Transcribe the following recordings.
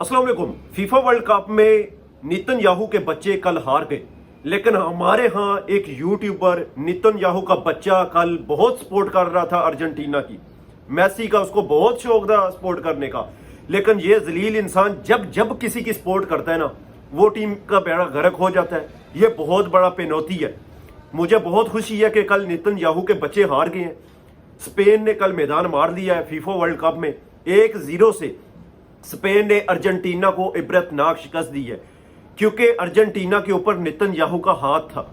अस्सलाम वालेकुम। FIFA world cup में नेतन्याहू के बच्चे कल हार गए, लेकिन हमारे यहाँ एक यूट्यूबर नेतन्याहू का बच्चा कल बहुत सपोर्ट कर रहा था अर्जेंटीना की। मेसी का उसको बहुत शौक था सपोर्ट करने का, लेकिन ये जलील इंसान जब जब किसी की सपोर्ट करता है ना, वो टीम का बेड़ा गर्क हो जाता है। ये बहुत बड़ा पेनौती है। मुझे बहुत खुशी है कि कल नेतन्याहू के बच्चे हार गए हैं। स्पेन ने कल मैदान मार दिया है फीफा वर्ल्ड कप में 1-0 से। स्पेन ने अर्जेंटीना को इबरतनाक शिकस्त दी है, क्योंकि अर्जेंटीना के ऊपर नेतन्याहू का हाथ था।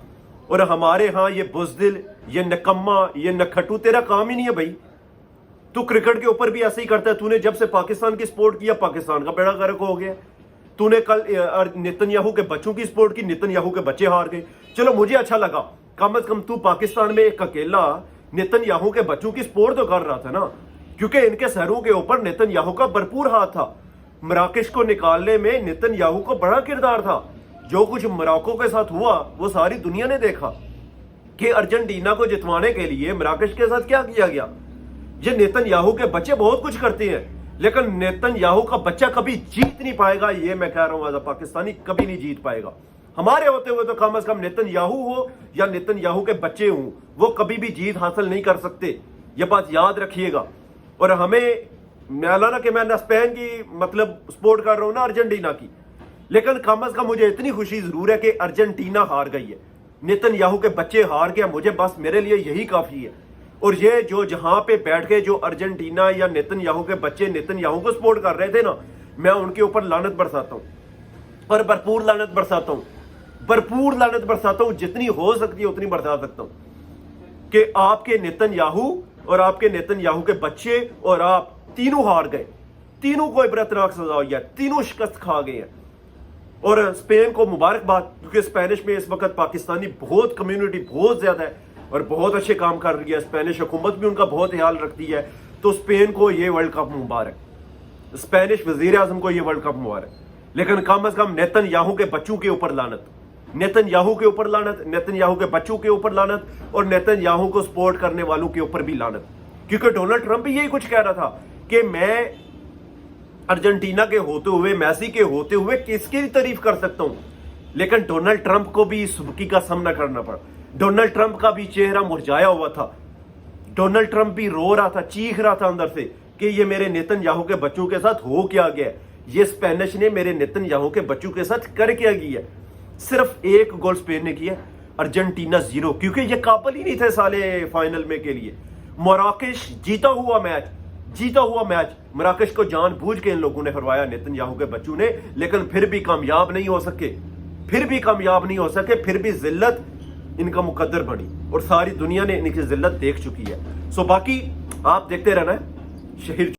और हमारे यहाँ ये बुजदिल, ये नकम्मा, ये नखटू तेरा काम ही नहीं है भाई। तू क्रिकेट के ऊपर भी ऐसे ही करता है। तूने जब से पाकिस्तान की सपोर्ट किया, पाकिस्तान का बेड़ा गर्क हो गया। तूने कल नेतन्याहू के बच्चों की सपोर्ट की, नेतन्याहू के बच्चे हार गए। चलो मुझे अच्छा लगा, कम से कम तू पाकिस्तान में एक अकेला नेतन्याहू के बच्चों की सपोर्ट तो कर रहा था ना, क्योंकि इनके सरों के ऊपर नेतन्याहू का भरपूर हाथ था। मराकश को निकालने में नेतन्याहू को बड़ा किरदार था। जो कुछ मोरक्को के साथ हुआ वो सारी दुनिया ने देखा कि अर्जेंटीना को जितवाने के लिए मराकश के साथ क्या किया गया। ये नेतन्याहू के बच्चे बहुत कुछ करते हैं, लेकिन नेतन्याहू का बच्चा कभी जीत नहीं पाएगा। ये मैं कह रहा हूं, एज अ पाकिस्तानी कभी नहीं जीत पाएगा। हमारे होते हुए तो कम से कम नेतन्याहू हो या नेतन्याहू के बच्चे हों, वो कभी भी जीत हासिल नहीं कर सकते। ये बात याद रखिएगा। और हमें ना कि मैं ना स्पेन की मतलब सपोर्ट कर रहा हूं ना अर्जेंटीना की, लेकिन कम से कम मुझे इतनी खुशी जरूर है कि अर्जेंटीना हार गई है, नेतन्याहू के बच्चे हार गया। मुझे बस मेरे लिए यही काफी है। और ये जो जहां पे बैठ के जो अर्जेंटीना या नेतन्याहू के बच्चे नेतन्याहू को सपोर्ट कर रहे थे ना, मैं उनके ऊपर लानत बरसाता हूं, और भरपूर लानत बरसाता हूं, भरपूर लानत बरसाता हूं, जितनी हो सकती है उतनी बरसा सकता हूं कि आपके नेतन्याहू और आपके नेतन्याहू के बच्चे और आप तीनों हार गए। तीनों को इबरतनाक सजा हुई है, तीनों शिकस्त खा गए हैं। और स्पेन को मुबारकबाद, क्योंकि स्पेनिश में इस वक्त पाकिस्तानी बहुत कम्युनिटी बहुत ज्यादा है और बहुत अच्छे काम कर रही है। स्पेनिश हुकूमत भी उनका बहुत ख्याल रखती है। तो स्पेन को ये वर्ल्ड कप मुबारक, स्पेनिश वजीर आजम को ये वर्ल्ड कप मुबारक। लेकिन कम से कम नेतन्याहू के बच्चों के ऊपर लानत, नेतन्याहू के ऊपर लानत, नेतन्याहू के बच्चों के ऊपर लानत, और नेतन्याहू को सपोर्ट करने वालों के ऊपर भी लानत। क्योंकि डोनाल्ड ट्रंप भी यही कुछ कह रहा था कि मैं अर्जेंटीना के होते हुए, मेसी के होते हुए किसकी तारीफ कर सकता हूं। लेकिन डोनाल्ड ट्रंप को भी सुबकी का सामना करना पड़ा। डोनाल्ड ट्रंप का भी चेहरा मुरझाया हुआ था। डोनाल्ड ट्रंप भी रो रहा था, चीख रहा था अंदर से कि ये मेरे नेतन्याहू के बच्चों के साथ हो क्या गया, ये स्पेनिश ने मेरे नेतन्याहू के बच्चों के साथ कर क्या किया। सिर्फ एक गोल स्पेन ने किया, अर्जेंटीना 0, क्योंकि ये काबिल ही नहीं थे साले फाइनल में के लिए। मोरक्को जीता हुआ मैच मराकश को जानबूझ के इन लोगों ने हरवाया, नेतन्याहू के बच्चों ने, लेकिन फिर भी कामयाब नहीं हो सके। फिर भी जिल्लत इनका मुकद्दर बनी और सारी दुनिया ने इनकी जिल्लत देख चुकी है। सो बाकी आप देखते रहना है शहीद।